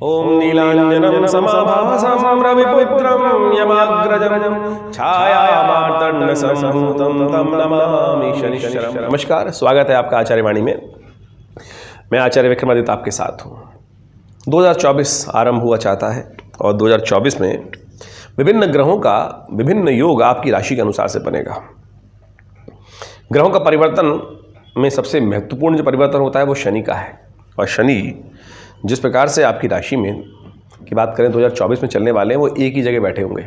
ओम नीलांजनं समाभासं रविपुत्रं यमाग्रजं छायामार्तण्ड संभूतं तं नमामि शनिश्चरम्। नमस्कार, स्वागत है आपका आचार्य वाणी में। मैं आचार्य विक्रमादित्य आपके साथ हूँ। 2024 आरंभ हुआ चाहता है और 2024 में विभिन्न ग्रहों का विभिन्न योग आपकी राशि के अनुसार से बनेगा। ग्रहों का परिवर्तन में सबसे महत्वपूर्ण जो परिवर्तन होता है वो शनि का है। और शनि जिस प्रकार से आपकी राशि में की बात करें 2024 में चलने वाले हैं, वो एक ही जगह बैठे होंगे।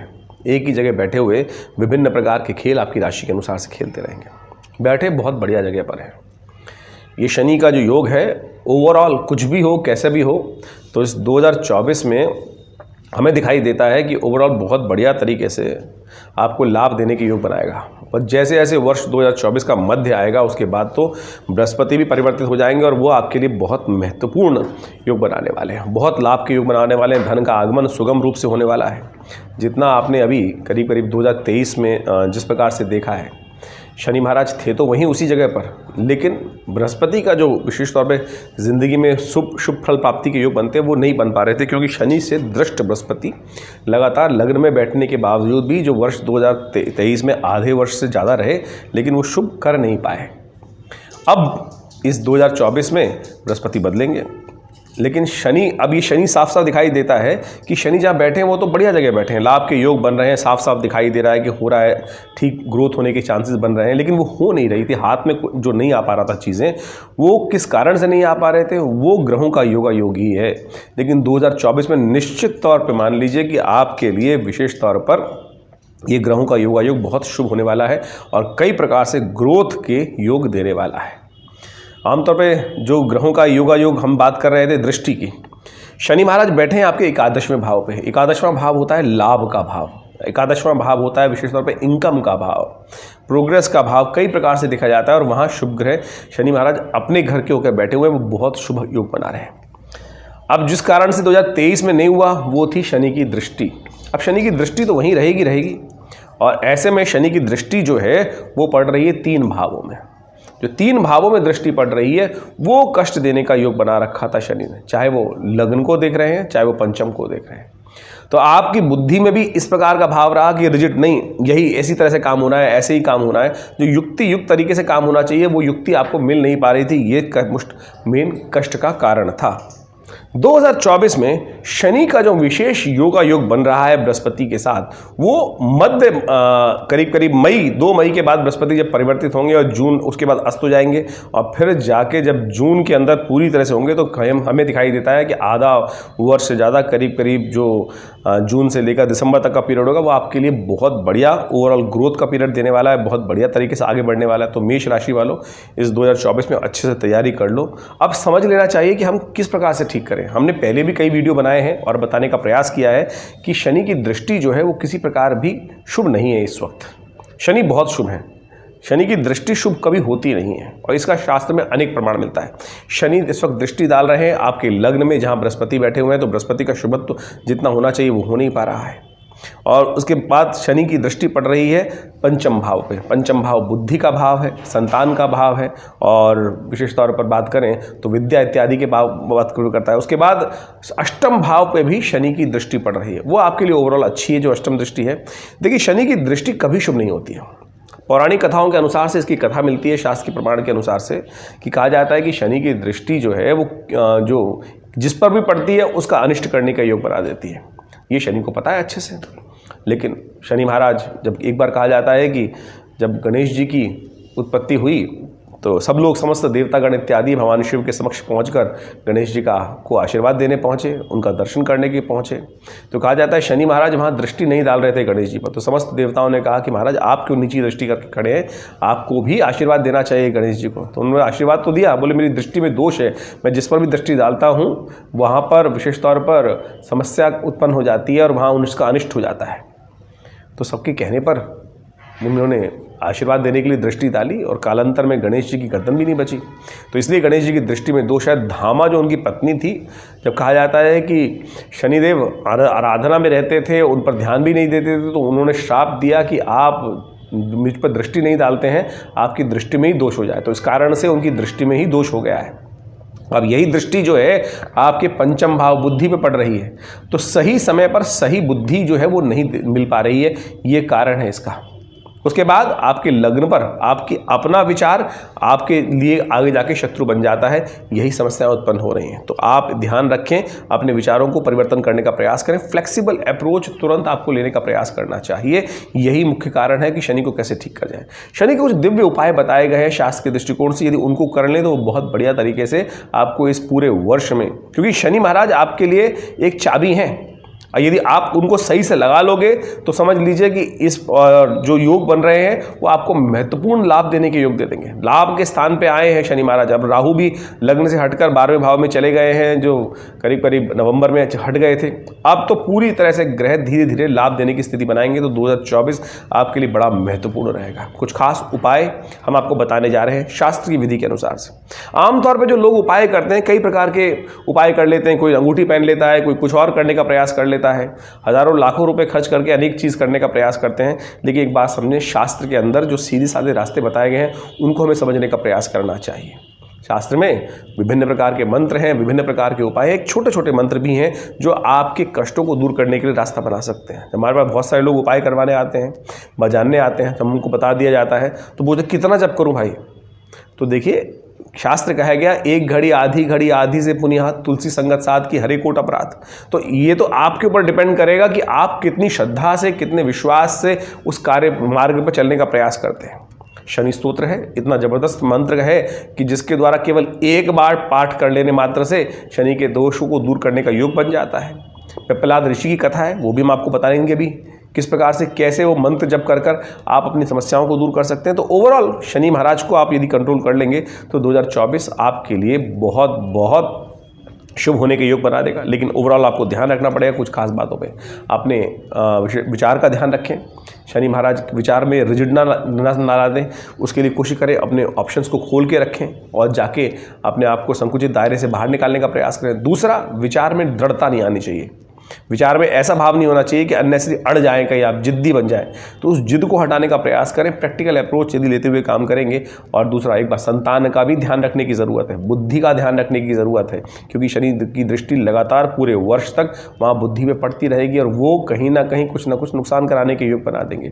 एक ही जगह बैठे हुए विभिन्न प्रकार के खेल आपकी राशि के अनुसार से खेलते रहेंगे। बैठे बहुत बढ़िया जगह पर है। ये शनि का जो योग है, ओवरऑल कुछ भी हो कैसे भी हो, तो इस 2024 में हमें दिखाई देता है कि ओवरऑल बहुत बढ़िया तरीके से आपको लाभ देने के योग बनाएगा। और जैसे जैसे वर्ष 2024 का मध्य आएगा उसके बाद तो बृहस्पति भी परिवर्तित हो जाएंगे और वो आपके लिए बहुत महत्वपूर्ण योग बनाने वाले हैं, बहुत लाभ के योग बनाने वाले हैं। धन का आगमन सुगम रूप से होने वाला है। जितना आपने अभी करीब करीब 2023 में जिस प्रकार से देखा है, शनि महाराज थे तो वहीं उसी जगह पर, लेकिन बृहस्पति का जो विशेष तौर पे ज़िंदगी में शुभ फल प्राप्ति के योग बनते हैं वो नहीं बन पा रहे थे, क्योंकि शनि से दृष्ट बृहस्पति लगातार लग्न में बैठने के बावजूद भी जो वर्ष 2023 में आधे वर्ष से ज़्यादा रहे, लेकिन वो शुभ कर नहीं पाए। अब इस 2024 में बृहस्पति बदलेंगे, लेकिन शनि, अब ये शनि साफ साफ दिखाई देता है कि शनि जहाँ बैठे हैं वो तो बढ़िया जगह बैठे हैं, लाभ के योग बन रहे हैं, साफ साफ दिखाई दे रहा है कि हो रहा है, ठीक ग्रोथ होने के चांसेस बन रहे हैं, लेकिन वो हो नहीं रही थी। हाथ में जो नहीं आ पा रहा था चीज़ें, वो किस कारण से नहीं आ पा रहे थे, वो ग्रहों का योग ही है। लेकिन 2024 में निश्चित तौर पर मान लीजिए कि आपके लिए विशेष तौर पर ये ग्रहों का योग बहुत शुभ होने वाला है और कई प्रकार से ग्रोथ के योग देने वाला है। आमतौर पे जो ग्रहों का योग हम बात कर रहे थे दृष्टि की, शनि महाराज बैठे हैं आपके 11वें भाव पे। 11वां भाव होता है लाभ का भाव, 11वां भाव होता है विशेष तौर पे इनकम का भाव, प्रोग्रेस का भाव, कई प्रकार से देखा जाता है। और वहाँ शुभ ग्रह शनि महाराज अपने घर के होकर बैठे हुए हैं, वो बहुत शुभ योग बना रहे हैं। अब जिस कारण से 2023 में नहीं हुआ वो थी शनि की दृष्टि। अब शनि की दृष्टि तो वहीं रहेगी और ऐसे में शनि की दृष्टि जो है वो पड़ रही है 3 भावों में। जो 3 भावों में दृष्टि पड़ रही है वो कष्ट देने का योग बना रखा था शनि ने, चाहे वो लग्न को देख रहे हैं चाहे वो पंचम को देख रहे हैं। तो आपकी बुद्धि में भी इस प्रकार का भाव रहा कि रिजिट नहीं, यही ऐसी तरह से काम होना है, ऐसे ही काम होना है, जो युक्ति युक्त तरीके से काम होना चाहिए वो युक्ति आपको मिल नहीं पा रही थी। ये मेन कष्ट का कारण था। 2024 में शनि का जो विशेष योग बन रहा है बृहस्पति के साथ, वो मध्य करीब करीब 2 मई के बाद बृहस्पति जब परिवर्तित होंगे और जून उसके बाद अस्त हो जाएंगे और फिर जाके जब जून के अंदर पूरी तरह से होंगे तो हमें दिखाई देता है कि आधा वर्ष से ज़्यादा करीब करीब जो जून से लेकर दिसंबर तक का पीरियड होगा वो आपके लिए बहुत बढ़िया ओवरऑल ग्रोथ का पीरियड देने वाला है, बहुत बढ़िया तरीके से आगे बढ़ने वाला है। तो मेष राशि वालों इस 2024 में अच्छे से तैयारी कर लो। अब समझ लेना चाहिए कि हम किस प्रकार से ठीक करें। हमने पहले भी कई वीडियो बनाए हैं और बताने का प्रयास किया है कि शनि की दृष्टि जो है वो किसी प्रकार भी शुभ नहीं है। इस वक्त शनि बहुत शुभ है, शनि की दृष्टि शुभ कभी होती नहीं है और इसका शास्त्र में अनेक प्रमाण मिलता है। शनि इस वक्त दृष्टि डाल रहे हैं आपके लग्न में जहां बृहस्पति बैठे हुए हैं, तो बृहस्पति का शुभत्व जितना होना चाहिए वो हो नहीं पा रहा है। और उसके बाद शनि की दृष्टि पड़ रही है पंचम भाव पे। पंचम भाव बुद्धि का भाव है, संतान का भाव है और विशेष तौर पर बात करें तो विद्या इत्यादि के भाव बात करता है। उसके बाद अष्टम भाव पे भी शनि की दृष्टि पड़ रही है, वो आपके लिए ओवरऑल अच्छी है जो अष्टम दृष्टि है। देखिए शनि की दृष्टि कभी शुभ नहीं होती है। पौराणिक कथाओं के अनुसार से इसकी कथा मिलती है, शास्त्र के प्रमाण के अनुसार से, कि कहा जाता है कि शनि की दृष्टि जो है वो जो जिस पर भी पड़ती है उसका अनिष्ट करने का योग बना देती है। ये शनि को पता है अच्छे से। लेकिन शनि महाराज, जब एक बार कहा जाता है कि जब गणेश जी की उत्पत्ति हुई तो सब लोग, समस्त देवतागण इत्यादि भगवान शिव के समक्ष पहुंचकर गणेश जी को आशीर्वाद देने पहुंचे, उनका दर्शन करने के पहुंचे। तो कहा जाता है शनि महाराज वहां दृष्टि नहीं डाल रहे थे गणेश जी पर। तो समस्त देवताओं ने कहा कि महाराज आप क्यों नीची दृष्टि करके खड़े हैं, आपको भी आशीर्वाद देना चाहिए गणेश जी को। तो उन्होंने आशीर्वाद तो दिया, बोले मेरी दृष्टि में दोष है, मैं जिस पर भी दृष्टि डालता हूँ वहाँ पर विशेष तौर पर समस्या उत्पन्न हो जाती है और वहाँ उसका अनिष्ट हो जाता है। तो सबके कहने पर उन्होंने आशीर्वाद देने के लिए दृष्टि डाली और कालांतर में गणेश जी की गर्दन भी नहीं बची। तो इसलिए गणेश जी की दृष्टि में दोष है। धामा जो उनकी पत्नी थी, जब कहा जाता है कि शनिदेव आराधना में रहते थे, उन पर ध्यान भी नहीं देते थे, तो उन्होंने श्राप दिया कि आप मुझ पर दृष्टि नहीं डालते हैं, आपकी दृष्टि में ही दोष हो जाए। तो इस कारण से उनकी दृष्टि में ही दोष हो गया है। अब यही दृष्टि जो है आपके पंचम भाव बुद्धि पे पड़ रही है, तो सही समय पर सही बुद्धि जो है वो नहीं मिल पा रही है, ये कारण है इसका। उसके बाद आपके लग्न पर आपकी अपना विचार आपके लिए आगे जाके शत्रु बन जाता है, यही समस्याएं उत्पन्न हो रही हैं। तो आप ध्यान रखें, अपने विचारों को परिवर्तन करने का प्रयास करें, फ्लेक्सिबल अप्रोच तुरंत आपको लेने का प्रयास करना चाहिए। यही मुख्य कारण है कि शनि को कैसे ठीक कर जाए। शनि के कुछ दिव्य उपाय बताए गए हैं शास्त्र के दृष्टिकोण से, यदि उनको कर लें तो बहुत बढ़िया तरीके से आपको इस पूरे वर्ष में, क्योंकि शनि महाराज आपके लिए एक चाबी हैं, यदि आप उनको सही से लगा लोगे तो समझ लीजिए कि इस जो योग बन रहे हैं वो आपको महत्वपूर्ण लाभ देने के योग दे देंगे। लाभ के स्थान पे आए हैं शनि महाराज। अब राहु भी लग्न से हटकर 12वें भाव में चले गए हैं, जो करीब करीब नवंबर में हट गए थे। अब तो पूरी तरह से ग्रह धीरे धीरे लाभ देने की स्थिति बनाएंगे, तो 2024 आपके लिए बड़ा महत्वपूर्ण रहेगा। कुछ खास उपाय हम आपको बताने जा रहे हैं शास्त्र की विधि के अनुसार से। आमतौर पर जो लोग उपाय करते हैं, कई प्रकार के उपाय कर लेते हैं, कोई अंगूठी पहन लेता है, कोई कुछ और करने का प्रयास कर लेता है, हजारों लाखों रुपए खर्च करके अनेक चीज करने का प्रयास करते हैं। लेकिन एक बात समझें, शास्त्र के अंदर जो सीधे साधे रास्ते बताए गए हैं उनको हमें समझने का प्रयास करना चाहिए। शास्त्र में विभिन्न प्रकार के मंत्र हैं, विभिन्न प्रकार के उपाय, एक छोटे छोटे मंत्र भी हैं जो आपके कष्टों को दूर करने के लिए रास्ता बना सकते हैं। हमारे पास बहुत सारे लोग उपाय करवाने आते हैं, बजानने आते हैं, जब उनको बता दिया जाता है तो बोलते कितना जप करूं भाई। तो देखिए, शास्त्र कहा गया एक घड़ी आधी से पुनिहात, तुलसी संगत साथ की हरे कोट अपराध। तो ये तो आपके ऊपर डिपेंड करेगा कि आप कितनी श्रद्धा से, कितने विश्वास से उस कार्य मार्ग पर चलने का प्रयास करते हैं। शनि स्तोत्र है, इतना जबरदस्त मंत्र है कि जिसके द्वारा केवल एक बार पाठ कर लेने मात्र से शनि के दोषों को दूर करने का योग बन जाता है। पिप्पलाद ऋषि की कथा है, वो भी हम आपको बताएंगे भी किस प्रकार से, कैसे वो मंत्र जप कर आप अपनी समस्याओं को दूर कर सकते हैं। तो ओवरऑल शनि महाराज को आप यदि कंट्रोल कर लेंगे तो 2024 आपके लिए बहुत बहुत शुभ होने के योग बना देगा। लेकिन ओवरऑल आपको ध्यान रखना पड़ेगा कुछ खास बातों पे। अपने विचार का ध्यान रखें, शनि महाराज विचार में रिजिड ना ला दें, उसके लिए कोशिश करें अपने ऑप्शंस को खोल के रखें और जाके अपने आप को संकुचित दायरे से बाहर निकालने का प्रयास करें। दूसरा, विचार में दृढ़ता नहीं आनी चाहिए। विचार में ऐसा भाव नहीं होना चाहिए कि अननेसेसरी अड़ जाएं, कहीं आप जिद्दी बन जाएं। तो उस जिद को हटाने का प्रयास करें, प्रैक्टिकल अप्रोच यदि लेते हुए काम करेंगे। और दूसरा, एक बार संतान का भी ध्यान रखने की ज़रूरत है, बुद्धि का ध्यान रखने की ज़रूरत है, क्योंकि शनि की दृष्टि लगातार पूरे वर्ष तक वहाँ बुद्धि में पड़ती रहेगी और वो कहीं ना कहीं कुछ ना कुछ नुकसान कराने के योग बना देंगे।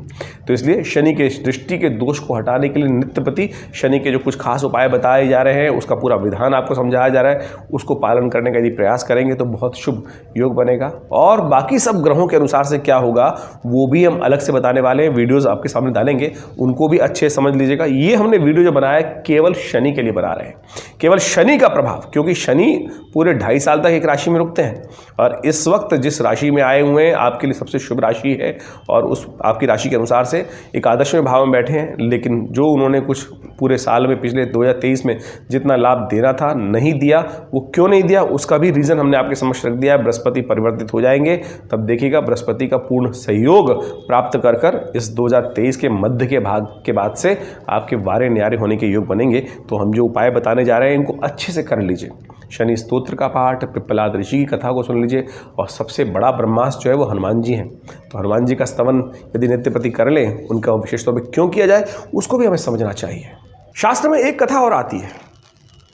तो इसलिए शनि के दृष्टि के दोष को हटाने के लिए नित्य प्रति शनि के जो कुछ खास उपाय बताए जा रहे हैं, उसका पूरा विधान आपको समझाया जा रहा है, उसको पालन करने का यदि प्रयास करेंगे तो बहुत शुभ योग बनेगा। और बाकी सब ग्रहों के अनुसार से क्या होगा वो भी हम अलग से बताने वाले हैं, वीडियोस आपके सामने डालेंगे, उनको भी अच्छे समझ लीजिएगा। ये हमने वीडियो जो बनाया है केवल शनि के लिए बना रहे हैं, केवल शनि का प्रभाव, क्योंकि शनि पूरे 2.5 साल तक एक राशि में रुकते हैं और इस वक्त जिस राशि में आए हुए हैं आपके लिए सबसे शुभ राशि है और उस आपकी राशि के अनुसार से एकादशवें भाव में बैठे हैं। लेकिन जो उन्होंने कुछ पूरे साल में पिछले 2023 में जितना लाभ देना था नहीं दिया, वो क्यों नहीं दिया उसका भी रीज़न हमने आपके समक्ष रख दिया है। बृहस्पति परिवर्तित हो जाएंगे, तब देखिएगा बृहस्पति का पूर्ण सहयोग प्राप्त कर इस 2023 के मध्य के भाग के बाद से आपके वारे न्यारे होने के योग बनेंगे। तो हम जो उपाय बताने जा रहे हैं इनको अच्छे से कर लीजिए। शनि स्तोत्र का पाठ, पिप्पलाद ऋषि की कथा को सुन लीजिए और सबसे बड़ा ब्रह्मास्त्र जो है वो हनुमान जी हैं। तो हनुमान जी का स्तवन यदि नित्य प्रति कर लें, उनका विशेष तौर पर क्यों किया जाए उसको भी हमें समझना चाहिए। शास्त्र में एक कथा और आती है,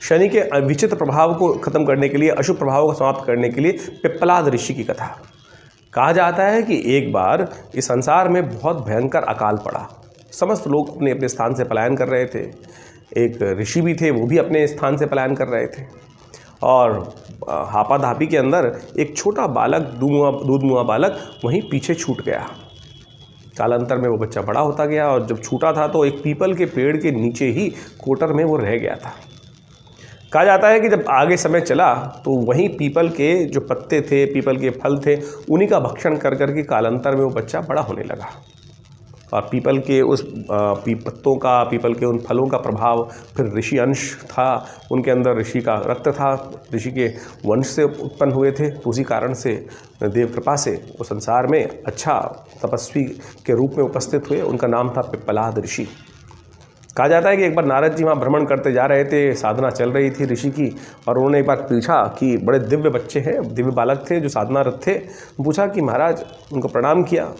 शनि के विचित्र प्रभाव को खत्म करने के लिए, अशुभ प्रभाव को समाप्त करने के लिए पिप्पलाद ऋषि की कथा। कहा जाता है कि एक बार इस संसार में बहुत भयंकर अकाल पड़ा, समस्त लोग अपने अपने स्थान से पलायन कर रहे थे। एक ऋषि भी थे, वो भी अपने स्थान से पलायन कर रहे थे और हापाधापी के अंदर एक छोटा बालक, दूधमुआ बालक वहीं पीछे छूट गया। कालांतर में वो बच्चा बड़ा होता गया और जब छूटा था तो एक पीपल के पेड़ के नीचे ही कोटर में वो रह गया था। कहा जाता है कि जब आगे समय चला तो वहीं पीपल के जो पत्ते थे, पीपल के फल थे, उन्हीं का भक्षण कर करके कालांतर में वो बच्चा बड़ा होने लगा और पीपल के उस पत्तों का, पीपल के उन फलों का प्रभाव, फिर ऋषि अंश था उनके अंदर, ऋषि का रक्त था, ऋषि के वंश से उत्पन्न हुए थे। तो उसी कारण से देव कृपा से वो संसार में अच्छा तपस्वी के रूप में उपस्थित हुए। उनका नाम था पिप्पलाद ऋषि। कहा जाता है कि एक बार नारद जी वहाँ भ्रमण करते जा रहे थे, साधना चल रही थी ऋषि की, और उन्होंने एक बार पूछा कि बड़े दिव्य बच्चे हैं, दिव्य बालक थे जो साधनारत थे, पूछा कि महाराज, उनको प्रणाम किया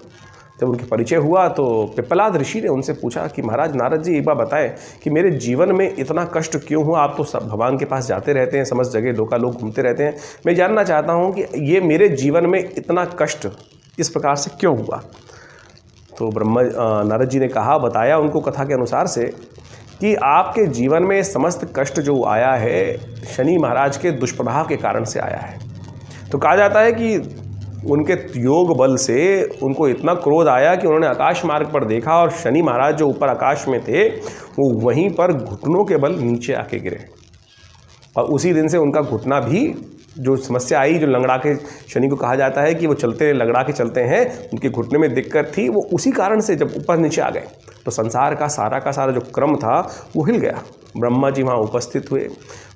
जब उनके परिचय हुआ तो पिप्पलाद ऋषि ने उनसे पूछा कि महाराज नारद जी, एक बार बताएं कि मेरे जीवन में इतना कष्ट क्यों हुआ। आप तो सब भगवान के पास जाते रहते हैं, समस्त जगह लोग घूमते रहते हैं, मैं जानना चाहता हूँ कि ये मेरे जीवन में इतना कष्ट इस प्रकार से क्यों हुआ। तो नारद जी ने कहा, बताया उनको कथा के अनुसार से कि आपके जीवन में समस्त कष्ट जो आया है शनि महाराज के दुष्प्रभाव के कारण से आया है। तो कहा जाता है कि उनके योग बल से उनको इतना क्रोध आया कि उन्होंने आकाश मार्ग पर देखा और शनि महाराज जो ऊपर आकाश में थे वो वहीं पर घुटनों के बल नीचे आके गिरे। और उसी दिन से उनका घुटना भी जो समस्या आई, जो लंगड़ा के शनि को कहा जाता है कि वो चलते लंगड़ा के चलते हैं, उनके घुटने में दिक्कत थी, वो उसी कारण से जब ऊपर नीचे आ गए तो संसार का सारा जो क्रम था वो हिल गया। ब्रह्मा जी वहाँ उपस्थित हुए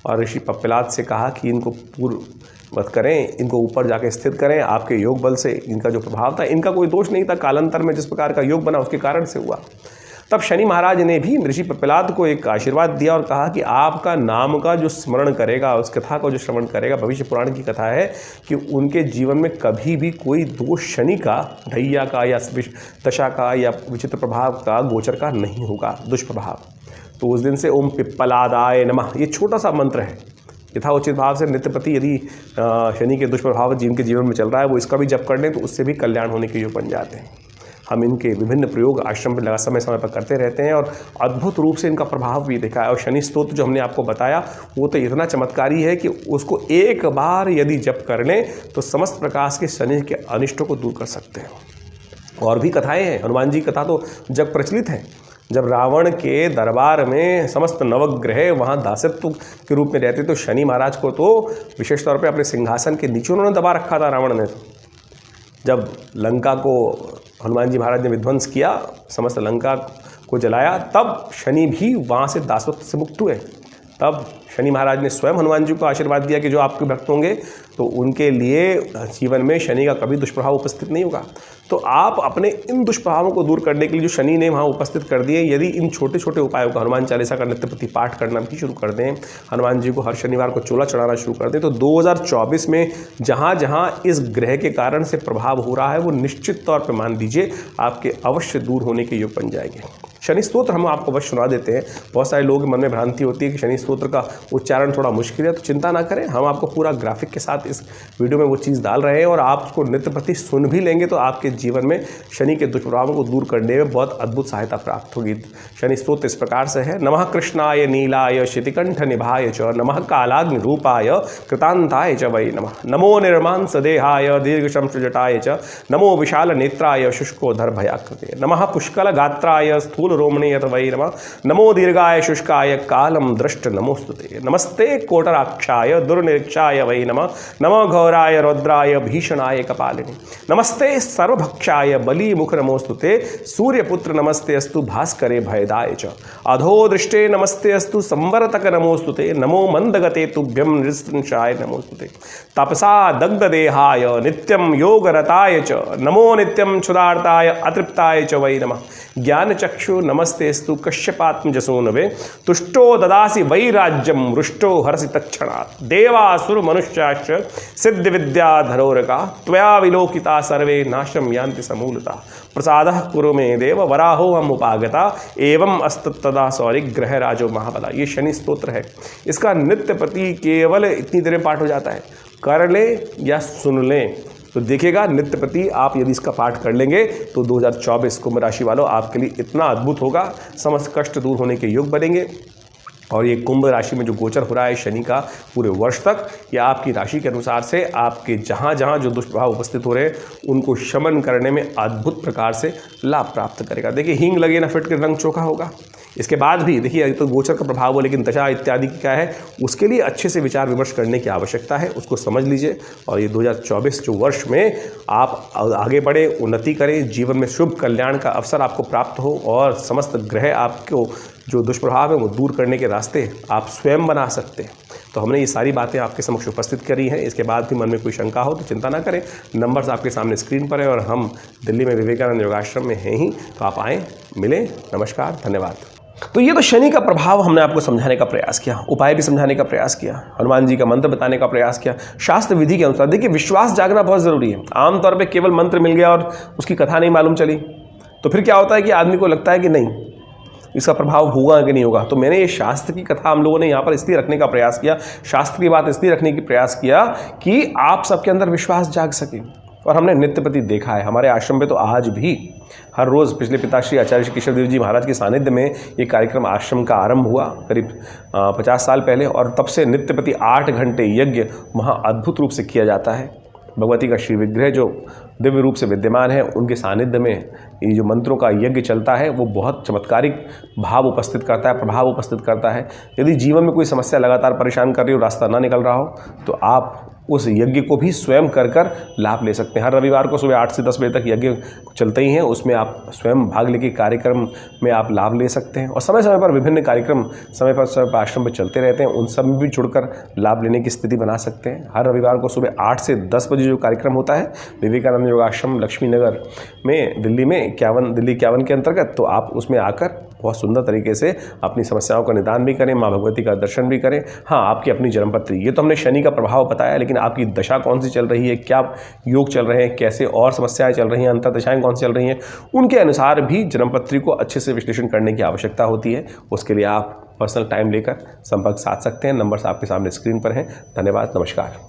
और ऋषि पिप्पलाद से कहा कि इनको मत करें, इनको ऊपर जाके स्थित करें। आपके योग बल से इनका जो प्रभाव था, इनका कोई दोष नहीं था, कालांतर में जिस प्रकार का योग बना उसके कारण से हुआ। तब शनि महाराज ने भी ऋषि पिप्पलाद को एक आशीर्वाद दिया और कहा कि आपका नाम का जो स्मरण करेगा, उस कथा को जो श्रवण करेगा, भविष्य पुराण की कथा है कि उनके जीवन में कभी भी कोई दोष शनि का, ढैया का या दशा का या विचित्र प्रभाव का, गोचर का नहीं होगा, दुष्प्रभाव। तो उस दिन से ओम पिप्पलादाय नमः ये छोटा सा मंत्र है, यथाउचित भाव से नित्य प्रति यदि शनि के दुष्प्रभाव जिनके जीवन में चल रहा है वो इसका भी जप कर लें तो उससे भी कल्याण होने के योग बन जाते हैं। हम इनके विभिन्न प्रयोग आश्रम में समय समय पर करते रहते हैं और अद्भुत रूप से इनका प्रभाव भी दिखा है। और शनि स्तोत्र जो हमने आपको बताया वो तो इतना चमत्कारी है कि उसको एक बार यदि जप कर लें तो समस्त प्रकार के शनि के अनिष्टों को दूर कर सकते हैं। और भी कथाएँ हैं, हनुमान जी कथा तो जग प्रचलित है। जब रावण के दरबार में समस्त नवग्रह वहाँ दासत्व के रूप में रहते तो शनि महाराज को तो विशेष तौर पे अपने सिंहासन के नीचे उन्होंने दबा रखा था रावण ने। जब लंका को हनुमान जी महाराज ने विध्वंस किया, समस्त लंका को जलाया, तब शनि भी वहाँ से दासत्व से मुक्त हुए। तब शनि महाराज ने स्वयं हनुमान जी को आशीर्वाद दिया कि जो आपके भक्त होंगे तो उनके लिए जीवन में शनि का कभी दुष्प्रभाव उपस्थित नहीं होगा। तो आप अपने इन दुष्प्रभावों को दूर करने के लिए जो शनि ने वहाँ उपस्थित कर दिए, यदि इन छोटे छोटे उपायों का, हनुमान चालीसा का नित्य प्रति पाठ करना भी शुरू कर दें, हनुमान जी को हर शनिवार को चोला चढ़ाना शुरू कर दें, तो 2024 में जहाँ जहाँ इस ग्रह के कारण से प्रभाव हो रहा है वो निश्चित तौर पर मान लीजिए आपके अवश्य दूर होने के योग बन जाएंगे। शनि स्तोत्र हम आपको अवश्य सुना देते हैं। बहुत सारे लोगों के मन में भ्रांति होती है कि शनि स्तोत्र का उच्चारण थोड़ा मुश्किल है, तो चिंता ना करें, हम आपको पूरा ग्राफिक के साथ इस वीडियो में वो चीज़ डाल रहे हैं और आप उसको नित्य प्रति सुन भी लेंगे तो आपके जीवन में शनि के दुष्प्रभावों को दूर करने में बहुत अद्भुत सहायता प्राप्त होगी। शनि स्तोत्र इस प्रकार से है, नमः कृष्णाय नीलाय शितिकंठ निभाय च, नमः कालाग्नि रूपाय कृतांताय च वै नमः, नमो निर्मांस देहाय दीर्घशंस जटाय च, नमो विशाल नेत्राय शुष्कोधर भयाकृते, नमः पुष्कल गात्राय स्थूल रोमणे यत वै नमः, नमो दीर्घाय शुष्काय कालम दृष्ट नमोस्तुते, नमस्ते कोटराक्षाय दुर्निरीक्षाय वै नमः, नमो घोराय रौद्राय भीषणाय कपालिनी, नमस्ते सर्वभक्षाय बली मुख नमोस्तुते, सूर्यपुत्र नमस्ते अस्तु भास्करे भयदाय च, अधो दृष्टे नमस्ते अस्तु संवरतक नमोस्तुते, नमो मंदगते तुभ्यम नृशंसाय नमोस्तुते, तपसा दग्ध देहाय नित्यम योगरताय च, नमो नित्यम क्षुधार्ताय अतृप्ताय च वै नमः, ज्ञान चक्षु नमस्तेस्तु कश्यपात्म जसूनवे, तुष्टो ददासि वैराज्यम रुष्टो हर्षि तत्क्षणात्, देवासुर मनुष्याश्च सिद्ध विद्याधरोरका, त्वया विलोकिता सर्वे नाशम यान्ति समूलता, प्रसादः कुरु मे देव वराहो हम उपागता, एवं अस्तदा सौरि ग्रह राजो महाबला। ये शनि स्तोत्र है। इसका नित्य प्रति केवल इतनी देर में पाठ हो जाता है, कर लें या सुन लें तो देखिएगा नित्य प्रति आप यदि इसका पाठ कर लेंगे तो 2024 कुंभ राशि वालों आपके लिए इतना अद्भुत होगा, समस्त कष्ट दूर होने के योग बनेंगे। और ये कुंभ राशि में जो गोचर हो रहा है शनि का पूरे वर्ष तक, या आपकी राशि के अनुसार से आपके जहाँ जहाँ जो दुष्प्रभाव उपस्थित हो रहे हैं उनको शमन करने में अद्भुत प्रकार से लाभ प्राप्त करेगा। देखिए हींग लगे ना फिट के रंग चोखा होगा। इसके बाद भी देखिए तो गोचर का प्रभाव हो, लेकिन दशा इत्यादि क्या है उसके लिए अच्छे से विचार विमर्श करने की आवश्यकता है, उसको समझ लीजिए। और ये 2024 जो वर्ष में आप आगे बढ़े, उन्नति करें, जीवन में शुभ कल्याण का अवसर आपको प्राप्त हो और समस्त ग्रह आपको जो दुष्प्रभाव है वो दूर करने के रास्ते आप स्वयं बना सकते हैं। तो हमने ये सारी बातें आपके समक्ष उपस्थित करी हैं। इसके बाद भी मन में कोई शंका हो तो चिंता ना करें, नंबर्स आपके सामने स्क्रीन पर है और हम दिल्ली में विवेकानंद योगाश्रम में हैं ही, तो आप आएँ, मिलें। नमस्कार, धन्यवाद। तो ये तो शनि का प्रभाव हमने आपको समझाने का प्रयास किया, उपाय भी समझाने का प्रयास किया, हनुमान जी का मंत्र बताने का प्रयास किया शास्त्र विधि के अनुसार। देखिए, विश्वास जागना बहुत ज़रूरी है। आमतौर पे केवल मंत्र मिल गया और उसकी कथा नहीं मालूम चली तो फिर क्या होता है कि आदमी को लगता है कि नहीं, इसका प्रभाव होगा कि नहीं होगा। तो मैंने ये शास्त्र की कथा हम लोगों ने यहाँ पर इसलिए रखने का प्रयास किया, शास्त्र की बात इसलिए रखने की प्रयास किया कि आप सबके अंदर विश्वास जाग सके। और हमने नित्य प्रति देखा है हमारे आश्रम में तो आज भी हर रोज़ पिछले पिताश्री आचार्य श्री केशव देव जी महाराज के सानिध्य में ये कार्यक्रम आश्रम का आरंभ हुआ करीब 50 साल पहले, और तब से नित्य प्रति 8 घंटे यज्ञ वहाँ अद्भुत रूप से किया जाता है। भगवती का श्री विग्रह जो दिव्य रूप से विद्यमान है, उनके सानिध्य में ये जो मंत्रों का यज्ञ चलता है वो बहुत चमत्कारिक भाव उपस्थित करता है, प्रभाव उपस्थित करता है। यदि जीवन में कोई समस्या लगातार परेशान कर रही हो, रास्ता ना निकल रहा हो, तो आप उस यज्ञ को भी स्वयं कर लाभ ले सकते हैं। हर रविवार को सुबह 8 से 10 बजे तक यज्ञ चलते ही हैं, उसमें आप स्वयं भाग लेके कार्यक्रम में आप लाभ ले सकते हैं। और समय समय पर विभिन्न कार्यक्रम समय पर आश्रम में चलते रहते हैं, उन सब में भी जुड़कर लाभ लेने की स्थिति बना सकते हैं। हर रविवार को सुबह 8 से 10 बजे जो कार्यक्रम होता है विवेकानंद योगाश्रम लक्ष्मी नगर में दिल्ली में 51 के अंतर्गत, तो आप उसमें आकर बहुत सुंदर तरीके से अपनी समस्याओं का निदान भी करें, माँ भगवती का दर्शन भी करें। हाँ, आपकी अपनी जन्मपत्री, ये तो हमने शनि का प्रभाव बताया, लेकिन आपकी दशा कौन सी चल रही है, क्या योग चल रहे हैं, कैसे और समस्याएं चल रही हैं, अंतर दशाएं कौन सी चल रही हैं, उनके अनुसार भी जन्मपत्री को अच्छे से विश्लेषण करने की आवश्यकता होती है। उसके लिए आप पर्सनल टाइम लेकर संपर्क साध सकते हैं। नंबर्स आपके सामने स्क्रीन पर हैं। धन्यवाद, नमस्कार।